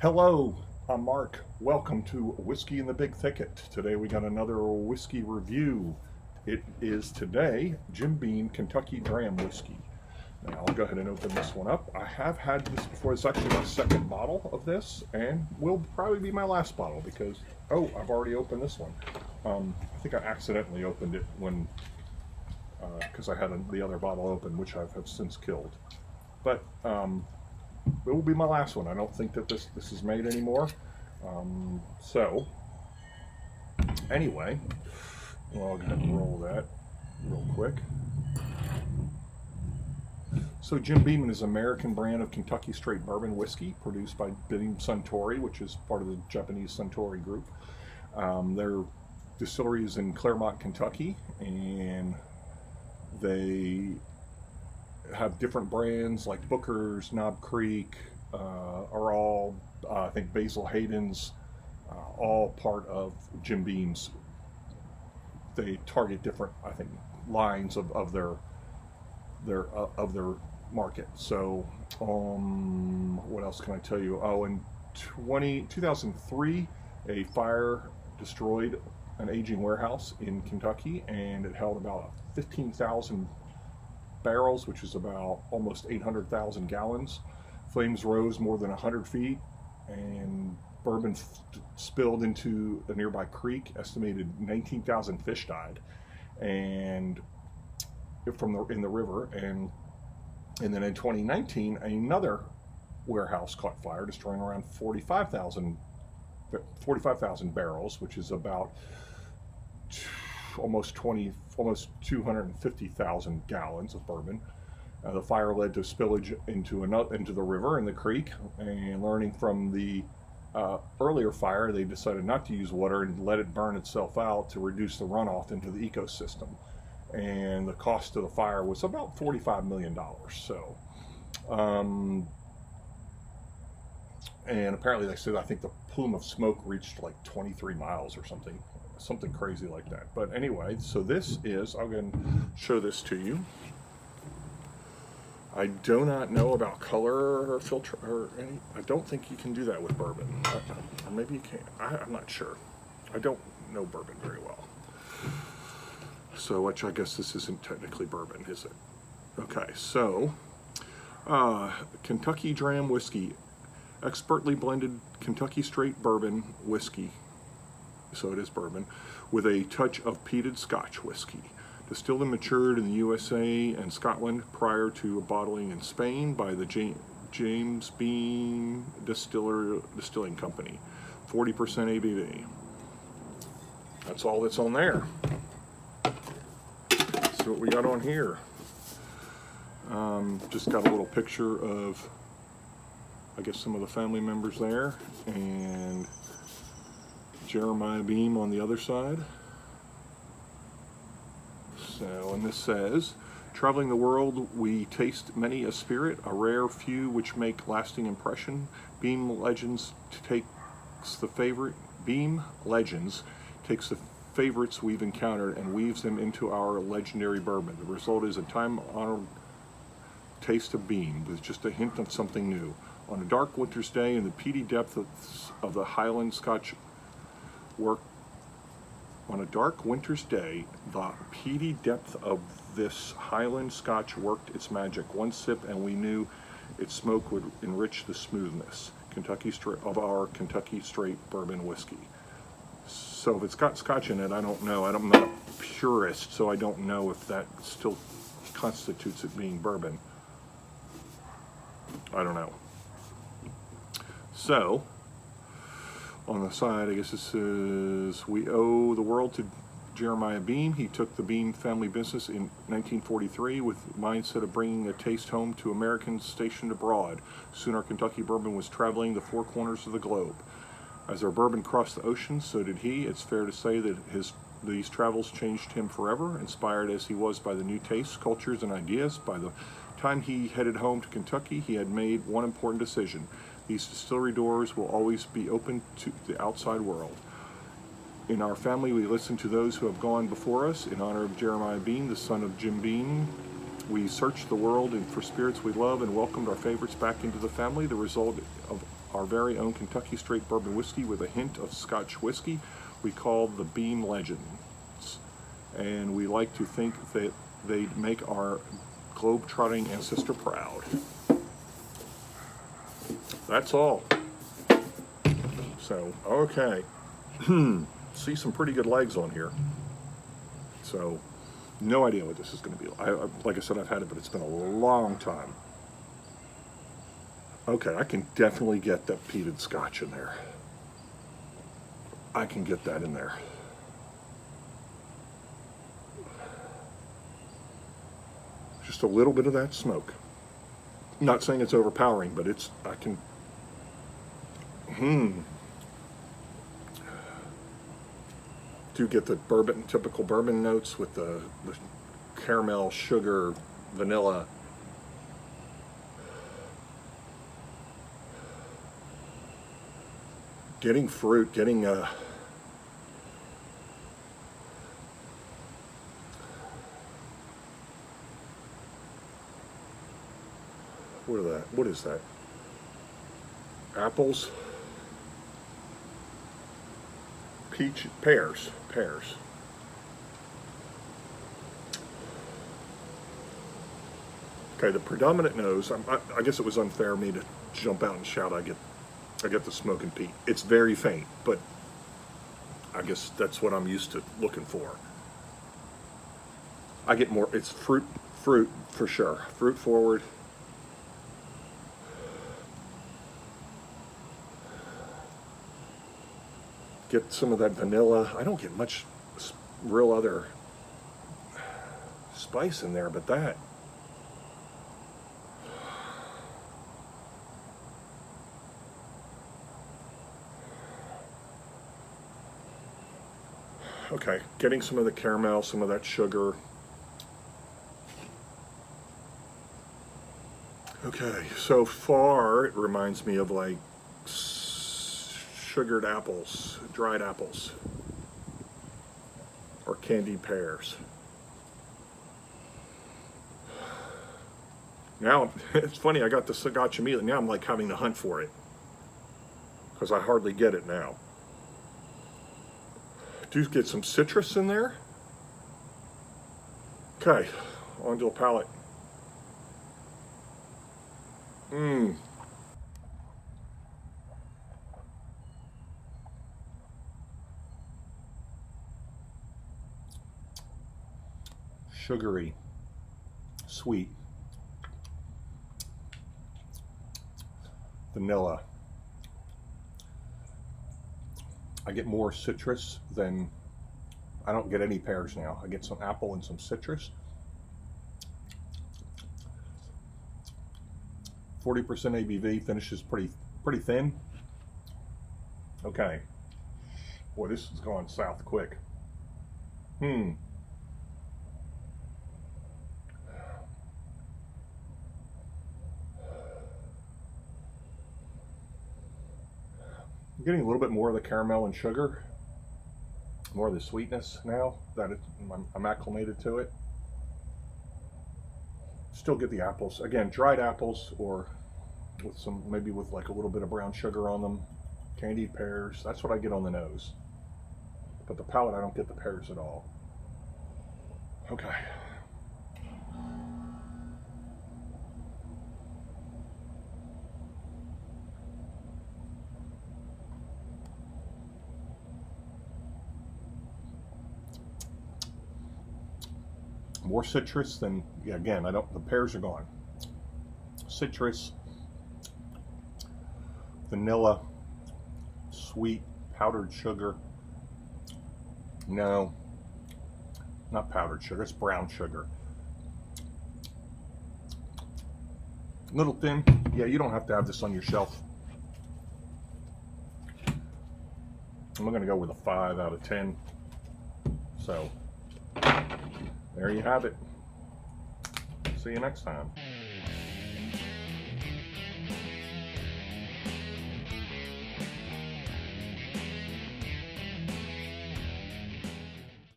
Hello, I'm Mark. Welcome to Whiskey in the Big Thicket. Today we got another whiskey review. It is today Jim Beam Kentucky Dram whiskey. Now I'll go ahead and open this one up. I have had this before. It's actually my second bottle of this and will probably be my last bottle because, oh, I've already opened this one. I think I accidentally opened it when, because I had the other bottle open, which I have since killed. But it will be my last one. I don't think that this is made anymore. So anyway, I'll go ahead and roll that real quick. So Jim Beam is an American brand of Kentucky straight bourbon whiskey produced by Beam Suntory, which is part of the Japanese Suntory group. Their distillery is in Claremont, Kentucky, and they have different brands like Booker's, Knob Creek, are all, I think Basil Hayden's, all part of Jim Beam's. They target different, I think, lines of their market. So, what else can I tell you? Oh, in 2003, a fire destroyed an aging warehouse in Kentucky, and it held about 15,000 barrels, which is about almost 800,000 gallons. Flames rose more than 100 feet, and bourbon spilled into a nearby creek. Estimated 19,000 fish died, and in the river. And then in 2019, another warehouse caught fire, destroying around 45,000 barrels, which is about almost 250,000 gallons of bourbon. The fire led to spillage into the river and the creek. And learning from the earlier fire, they decided not to use water and let it burn itself out to reduce the runoff into the ecosystem. And the cost of the fire was about $45 million. So, and apparently they said, I think the plume of smoke reached like 23 miles or something crazy like that. But anyway, so this is, I'll go and show this to you. I do not know about color or filter or any. I don't think you can do that with bourbon, or maybe you can. I'm not sure. I don't know bourbon very well. So, which I guess this isn't technically bourbon, is it? Okay, so Kentucky Dram whiskey, expertly blended Kentucky straight bourbon whiskey. So it is bourbon, with a touch of peated Scotch whiskey. Distilled and matured in the USA and Scotland prior to bottling in Spain by the James Beam Distilling Company. 40% ABV. That's all that's on there. Let's see what we got on here. Just got a little picture of, I guess, some of the family members there, and Jeremiah Beam on the other side. So, and this says, traveling the world, we taste many a spirit, a rare few which make lasting impression. Beam Legends takes the favorites we've encountered and weaves them into our legendary bourbon. The result is a time-honored taste of Beam with just a hint of something new. On a dark winter's day in the peaty depth of the Highland Scotch work. On a dark winter's day, the peaty depth of this Highland Scotch worked its magic. One sip and we knew its smoke would enrich the smoothness of our Kentucky straight bourbon whiskey. So if it's got Scotch in it, I don't know. I'm not a purist, so I don't know if that still constitutes it being bourbon. I don't know. So, on the side, I guess this says, we owe the world to Jeremiah Beam. He took the Beam family business in 1943 with the mindset of bringing a taste home to Americans stationed abroad. Soon our Kentucky bourbon was traveling the four corners of the globe. As our bourbon crossed the ocean, so did he. It's fair to say that these travels changed him forever, inspired as he was by the new tastes, cultures, and ideas. By the time he headed home to Kentucky, he had made one important decision. These distillery doors will always be open to the outside world. In our family, we listen to those who have gone before us. In honor of Jeremiah Beam, the son of Jim Beam, we searched the world for spirits we love and welcomed our favorites back into the family. The result of our very own Kentucky straight bourbon whiskey with a hint of Scotch whiskey. We call the Beam Legends, and we like to think that they make our globe-trotting ancestor proud. That's all. So, okay. See some pretty good legs on here. So, no idea what this is going to be. Like I said, I've had it, but it's been a long time. Okay, I can definitely get that peated Scotch in there. I can get that in there. Just a little bit of that smoke. I'm not saying it's overpowering, but it's, I can, do get the bourbon, typical bourbon notes with the caramel, sugar, vanilla. Getting fruit, getting what is that? Apples, pears. Okay, the predominant nose, I guess it was unfair of me to jump out and shout I get the smoke and peat. It's very faint, but I guess that's what I'm used to looking for. I get more, it's fruit for sure. Fruit forward. Get some of that vanilla. I don't get much real other spice in there, but that. Okay, getting some of the caramel, some of that sugar. Okay, so far it reminds me of like sugared apples, dried apples, or candied pears. Now, it's funny, I got the Scotch immediately. Now I'm like having to hunt for it because I hardly get it now. Do get some citrus in there. Okay, onto a palate. Sugary, sweet, vanilla. I get more citrus than, I don't get any pears now. I get some apple and some citrus. 40% ABV, finishes pretty thin. Okay. Boy, this is going south quick. I'm getting a little bit more of the caramel and sugar, more of the sweetness now that I'm acclimated to it. Still get the apples, again, dried apples, or with some, maybe with like a little bit of brown sugar on them, candied pears. That's what I get on the nose. But the palate, I don't get the pears at all. Okay. More citrus than, yeah, again, the pears are gone. Citrus, vanilla, sweet, powdered sugar. No, not powdered sugar, it's brown sugar. Little thin, yeah, you don't have to have this on your shelf. I'm gonna go with a 5 out of 10. So, there you have it. See you next time.